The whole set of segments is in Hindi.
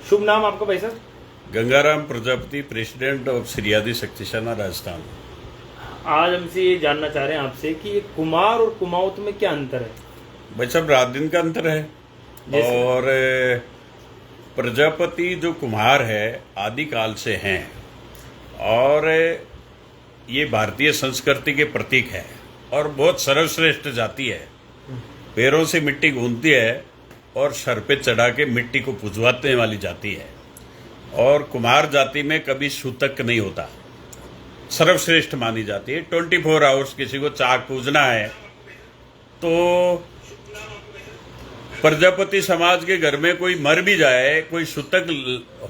शुभ नाम आपका भाई साहब? गंगाराम प्रजापति, प्रेसिडेंट ऑफ श्रीयादी शक्तिशाना राजस्थान। आज हमसे ये जानना चाह रहे हैं आपसे कि ये कुमार और कुमाऊत में क्या अंतर है? भाई साहब, रात दिन का अंतर है। और प्रजापति जो कुम्हार है आदिकाल से हैं, और ये भारतीय संस्कृति के प्रतीक है और बहुत सर्वश्रेष्ठ जाति है। पैरों से मिट्टी गूंथती है और सर पे चढ़ा के मिट्टी को पुजवाने वाली जाति है। और कुम्हार जाति में कभी सूतक नहीं होता, सर्वश्रेष्ठ मानी जाती है। 24 आवर्स किसी को चाक पूजना है तो प्रजापति समाज के घर में कोई मर भी जाए, कोई सूतक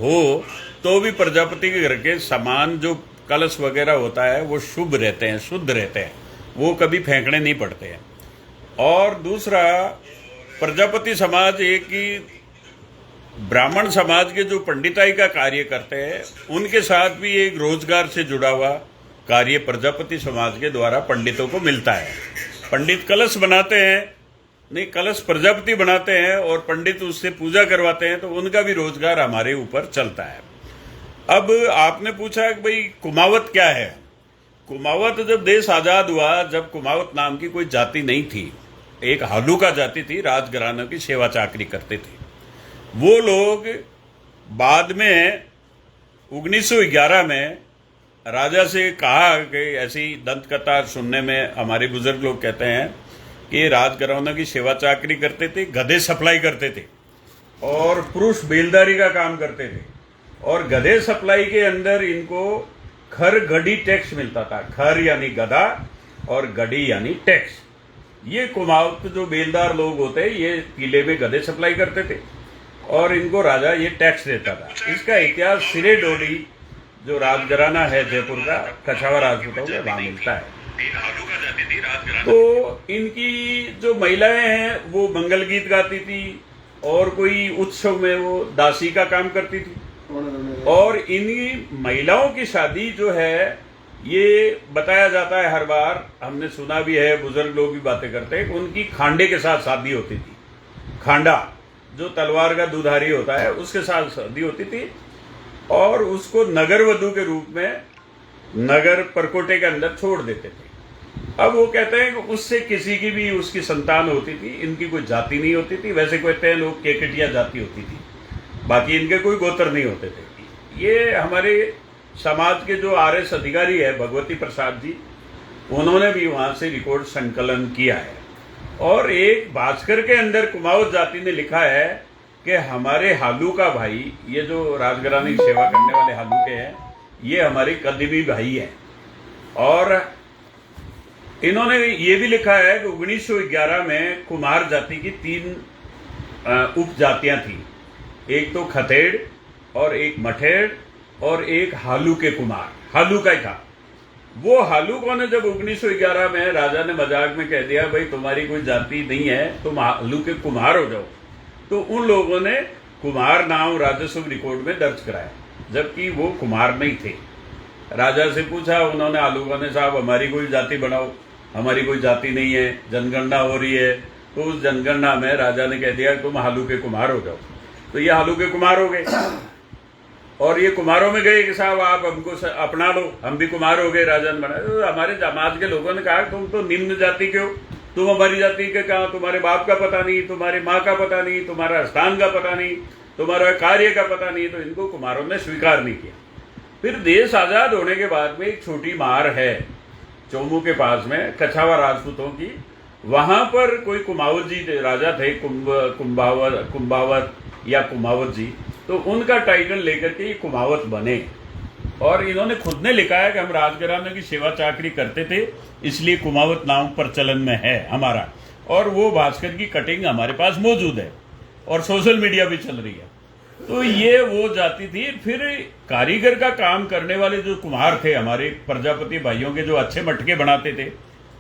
हो, तो भी प्रजापति के घर के सामान जो कलश वगैरह होता है वो शुभ रहते हैं, शुद्ध रहते हैं, वो कभी फेंकने नहीं पड़ते हैं। और दूसरा, प्रजापति समाज एक ही ब्राह्मण समाज के जो पंडिताई का कार्य करते हैं उनके साथ भी एक रोजगार से जुड़ा हुआ कार्य प्रजापति समाज के द्वारा पंडितों को मिलता है। पंडित कलश बनाते हैं, नहीं कलश प्रजापति बनाते हैं और पंडित उससे पूजा करवाते हैं, तो उनका भी रोजगार हमारे ऊपर चलता है। अब आपने पूछा कि भाई कुमावत क्या है। कुमावत जब देश आजाद हुआ, जब कुमावत नाम की कोई जाति नहीं थी, एक हालूका जाति थी, राजघरानों की सेवा चाकरी करते थे। वो लोग बाद में 1911 में राजा से कहा कि ऐसी दंत कथा सुनने में हमारे बुजुर्ग लोग कहते हैं कि राजघरानों की सेवा चाकरी करते थे, गधे सप्लाई करते थे और पुरुष बेलदारी का काम करते थे। और गधे सप्लाई के अंदर इनको खर गढ़ी टैक्स मिलता था। खर यानी गधा और गढ़ी यानी टैक्स। ये कुमाऊत जो बेलदार लोग होते हैं ये किले में गधे सप्लाई करते थे और इनको राजा ये टैक्स देता था। इसका इतिहास सिरे डोडी जो राजघराना है जयपुर का, कछावा राजपूतों में वहां मिलता है। तो इनकी जो महिलाएं हैं वो मंगल गीत गाती थी और कोई उत्सव में वो दासी का काम करती थी। और इन्हीं महिलाओं की शादी जो है ये बताया जाता है, हर बार हमने सुना भी है, बुजुर्ग लोग भी बातें करते हैं कि उनकी खांडे के साथ शादी होती थी। खांडा जो तलवार का दुधारी होता है उसके साथ शादी होती थी और उसको नगर वधू के रूप में नगर परकोटे के अंदर छोड़ देते थे। अब वो कहते हैं कि उससे किसी की भी उसकी संतान होती थी, इनकी कोई जाति नहीं होती थी। वैसे कहते हैं लोग केकटिया जाति होती थी, बाकी इनके कोई गोत्र नहीं होते थे। ये हमारे समाज के जो आरएस अधिकारी है भगवती प्रसाद जी, उन्होंने भी वहां से रिकॉर्ड संकलन किया है। और एक भास्कर के अंदर कुमाऊत जाति ने लिखा है कि हमारे हालूका भाई, ये जो राजघराने की सेवा करने वाले हालूके हैं, ये हमारे कदीमी भाई हैं। और इन्होंने ये भी लिखा है कि 1911 में कुमार जाति की 3 उपजातियां थी। एक तो खतेड़ और एक मठेड़ और एक हालूके कुमार, हालूका ही था। वो हालूकों ने जब 1911 में राजा ने मजाक में कह दिया भाई तुम्हारी कोई जाति नहीं है, तुम हालूके कुमार हो जाओ, तो उन लोगों ने कुमार नाम राजस्व रिकॉर्ड में दर्ज कराया, जबकि वो कुमार नहीं थे। राजा से पूछा उन्होंने, हालूका ने, साहब हमारी कोई जाति बनाओ, हमारी कोई जाति नहीं है, जनगणना हो रही है। तो उस जनगणना में राजा ने कह दिया तुम हालूके कुमार हो जाओ, तो ये हालूके कुमार हो गए। और ये कुमारों में गए कि साहब आप हमको अपना लो, हम भी कुमार हो गए। राजा ने बनाया। तो हमारे समाज के लोगों ने कहा तुम तो निम्न जाति के हो, तुम हमारी जाति के कहा, तुम्हारे बाप का पता नहीं, तुम्हारी माँ का पता नहीं, तुम्हारा स्थान का पता नहीं, तुम्हारा कार्य का पता नहीं। तो इनको कुमारों ने स्वीकार नहीं किया। फिर देश आजाद होने के बाद में एक छोटी मार है चोमू के पास में, कछावा राजपूतों की, वहां पर कोई कुमावत जी राजा थे, कुंभावत या कुमावत जी, तो उनका टाइटल लेकर के ये कुमावत बने। और इन्होंने खुद ने लिखा है कि हम राजघराने की सेवा चाकरी करते थे इसलिए कुमावत नाम प्रचलन में है हमारा। और वो भास्कर की कटिंग हमारे पास मौजूद है और सोशल मीडिया भी चल रही है। तो ये वो जाति थी। फिर कारीगर का काम करने वाले जो कुम्हार थे हमारे प्रजापति भाइयों के, जो अच्छे मटके बनाते थे,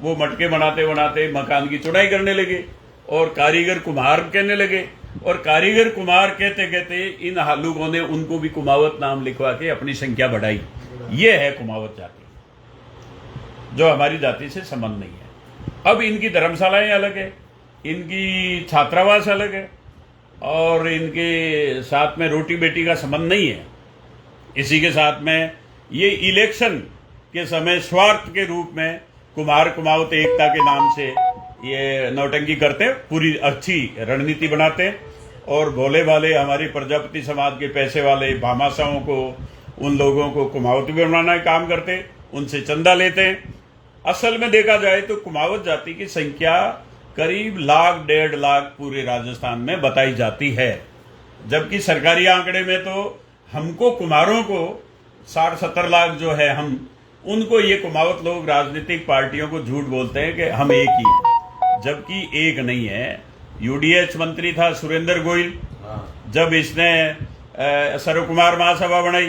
वो मटके बनाते बनाते मकान की चौड़ाई करने लगे और कारीगर कुम्हार कहने लगे। और कारीगर कुमार कहते कहते इन हालूकों ने उनको भी कुमावत नाम लिखवा के अपनी संख्या बढ़ाई। ये है कुमावत जाति, जो हमारी जाति से संबंध नहीं है। अब इनकी धर्मशालाएं अलग है, इनकी छात्रावास अलग है, और इनके साथ में रोटी बेटी का संबंध नहीं है। इसी के साथ में ये इलेक्शन के समय स्वार्थ के रूप में कुमार कुमावत एकता के नाम से ये नौटंकी करते, पूरी अच्छी रणनीति बनाते और भोले भाले हमारी प्रजापति समाज के पैसे वाले भामाशाहों को, उन लोगों को कुमावत भी बनाना काम करते, उनसे चंदा लेते। असल में देखा जाए तो कुमावत जाति की संख्या करीब 1,00,000-1,50,000 पूरे राजस्थान में बताई जाती है, जबकि सरकारी आंकड़े में तो हमको कुमारों को 60-70 लाख जो है, हम उनको ये कुमावत लोग राजनीतिक पार्टियों को झूठ बोलते हैं कि हम एक ही हैं, जबकि एक नहीं है। यूडीएच मंत्री था सुरेंद्र गोयल, जब इसने सर्वकुमार महासभा बनाई,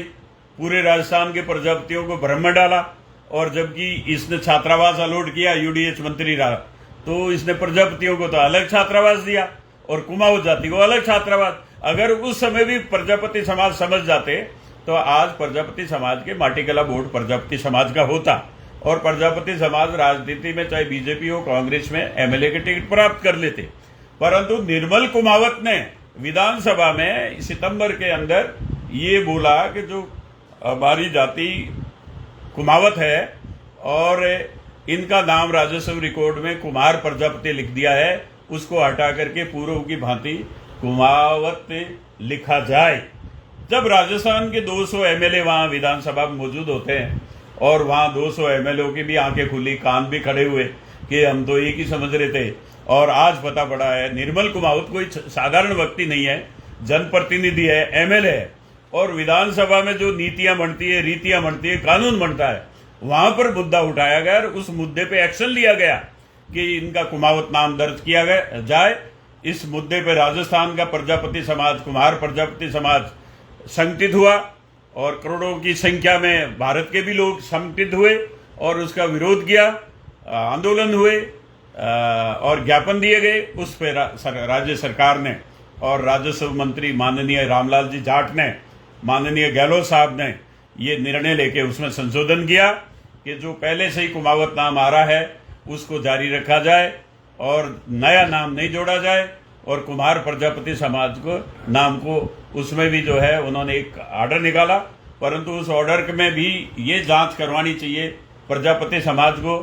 पूरे राजस्थान के प्रजापतियों को भ्रम में डाला, और जबकि इसने छात्रावास अलॉट किया, यूडीएच मंत्री रहा, तो इसने प्रजापतियों को तो अलग छात्रावास दिया और कुमाऊं जाति को अलग छात्रावास। अगर उस समय भी प्रजापति समाज समझ जाते तो आज प्रजापति समाज के माटीकला बोर्ड प्रजापति समाज का होता और प्रजापति समाज राजनीति में चाहे बीजेपी हो कांग्रेस में एमएलए के टिकट प्राप्त कर लेते। परंतु निर्मल कुमावत ने विधानसभा में सितंबर के अंदर ये बोला कि जो हमारी जाति कुमावत है और इनका नाम राजस्व रिकॉर्ड में कुमार प्रजापति लिख दिया है, उसको हटा करके पूर्व की भांति कुमावत लिखा जाए। जब राजस्थान के 200 एमएलए वहां विधानसभा में मौजूद होते हैं और वहां 200 एमएलए की भी आंखें खुली, कान भी खड़े हुए कि हम तो एक ही समझ रहे थे, और आज पता पड़ा है निर्मल कुमावत कोई साधारण व्यक्ति नहीं है, जनप्रतिनिधि है, एमएलए है, और विधानसभा में जो नीतियां बनती है, रीतियां बनती है, कानून बनता है, वहां पर मुद्दा उठाया गया और उस मुद्दे पे एक्शन लिया गया कि इनका कुमावत नाम दर्ज किया गया जाए। इस मुद्दे पे राजस्थान का प्रजापति समाज, कुमार प्रजापति समाज संगठित हुआ और करोड़ों की संख्या में भारत के भी लोग संगठित हुए और उसका विरोध किया, आंदोलन हुए और ज्ञापन दिए गए। उस पर राज्य सरकार ने और राजस्व मंत्री माननीय रामलाल जी जाट ने, माननीय गहलोत साहब ने ये निर्णय लेके उसमें संशोधन किया कि जो पहले से ही कुमावत नाम आ रहा है उसको जारी रखा जाए और नया नाम नहीं जोड़ा जाए, और कुमार प्रजापति समाज को नाम को उसमें भी जो है उन्होंने एक ऑर्डर निकाला। परंतु उस ऑर्डर में भी ये जांच करवानी चाहिए प्रजापति समाज को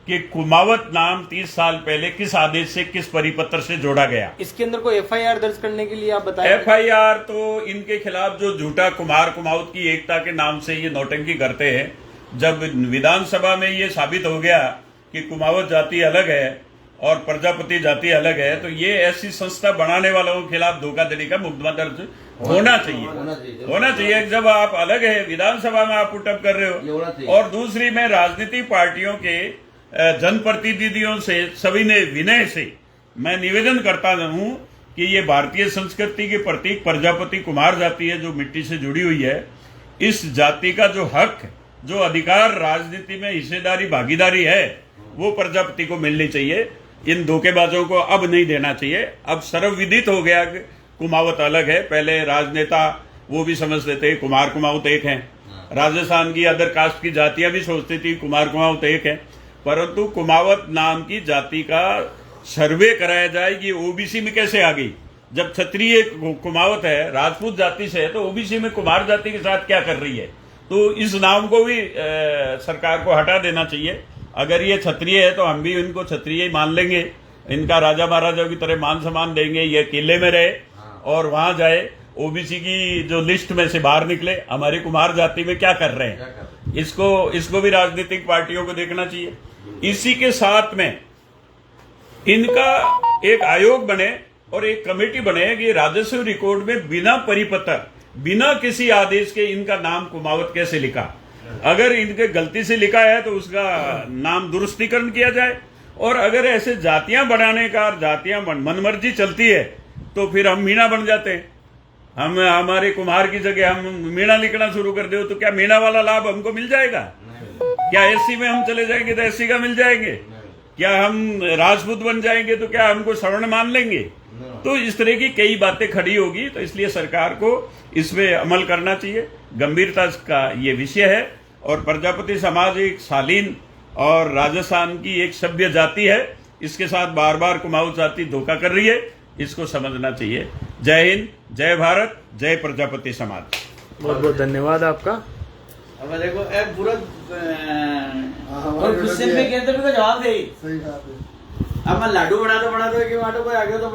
कि कुमावत नाम 30 साल पहले किस आदेश से, किस परिपत्र से जोड़ा गया। इसके अंदर कोई एफआईआर दर्ज करने के लिए आप बताएं। एफआईआर तो इनके खिलाफ जो झूठा कुमार कुमावत की एकता के नाम से ये नौटंकी करते हैं, जब विधानसभा में ये साबित हो गया कि कुमावत जाति अलग है और प्रजापति जाति अलग है, तो ये ऐसी संस्था बनाने वालों के खिलाफ धोखाधड़ी का मुकदमा दर्ज होना चाहिए। जब आप अलग है, विधानसभा में आप पुटअप कर रहे हो, और दूसरी में राजनीतिक पार्टियों के जनप्रतिनिधियों से सभी ने विनय से मैं निवेदन करता हूं कि ये भारतीय संस्कृति के प्रतीक प्रजापति कुमार जाति है जो मिट्टी से जुड़ी हुई है, इस जाति का जो हक, जो अधिकार राजनीति में हिस्सेदारी, भागीदारी है, वो प्रजापति को मिलनी चाहिए। इन धोखेबाजों को अब नहीं देना चाहिए। अब सर्वविदित हो गया कि कुमावत अलग है। पहले राजनेता वो भी समझते थे कुमार कुमावत एक हैं, राजस्थान की अदर कास्ट की जातियां भी सोचती थी कुमार कुमावत एक है, परंतु कुमावत नाम की जाति का सर्वे कराया जाए कि ओबीसी में कैसे आ गई। जब क्षत्रिय कुमावत है, राजपूत जाति से है, तो ओबीसी में कुमार जाति के साथ क्या कर रही है। तो इस नाम को भी सरकार को हटा देना चाहिए। अगर ये क्षत्रिय है तो हम भी इनको क्षत्रिय ही मान लेंगे, इनका राजा महाराजाओं की तरह मान सम्मान देंगे, ये किले में रहे और वहां जाए, ओबीसी की जो लिस्ट में से बाहर निकले, हमारे कुमार जाति में क्या कर रहे हैं, इसको भी राजनीतिक पार्टियों को देखना चाहिए। इसी के साथ में इनका एक आयोग बने और एक कमेटी बने कि राजस्व रिकॉर्ड में बिना परिपत्र, बिना किसी आदेश के इनका नाम कुमावत कैसे लिखा। अगर इनके गलती से लिखा है तो उसका नाम दुरुस्तीकरण किया जाए, और अगर ऐसे जातियां बनाने का, जातियां मनमर्जी चलती है तो फिर हम मीणा बन जाते हैं। हम हमारे कुमार की जगह हम मीणा लिखना शुरू कर दे तो क्या मीणा वाला लाभ हमको मिल जाएगा? क्या एससी में हम चले जाएंगे तो एससी का मिल जाएंगे? क्या हम राजपूत बन जाएंगे तो क्या हमको सवर्ण मान लेंगे? तो इस तरह की कई बातें खड़ी होगी। तो इसलिए सरकार को इसमें अमल करना चाहिए। गंभीरता का ये विषय है, और प्रजापति समाज एक शालीन और राजस्थान की एक सभ्य जाति है। इसके साथ बार बार कुमाऊं जाति धोखा कर रही है। इसको समझना चाहिए। जय हिंद, जय भारत, जय प्रजापति समाज। बहुत बहुत धन्यवाद आपका। अब देखो ए पूरा और क्वेश्चन पे कहते भी जवाब दे। सही बात है। अब मैं लाडू बना दो कि वाटो कोई आगे तो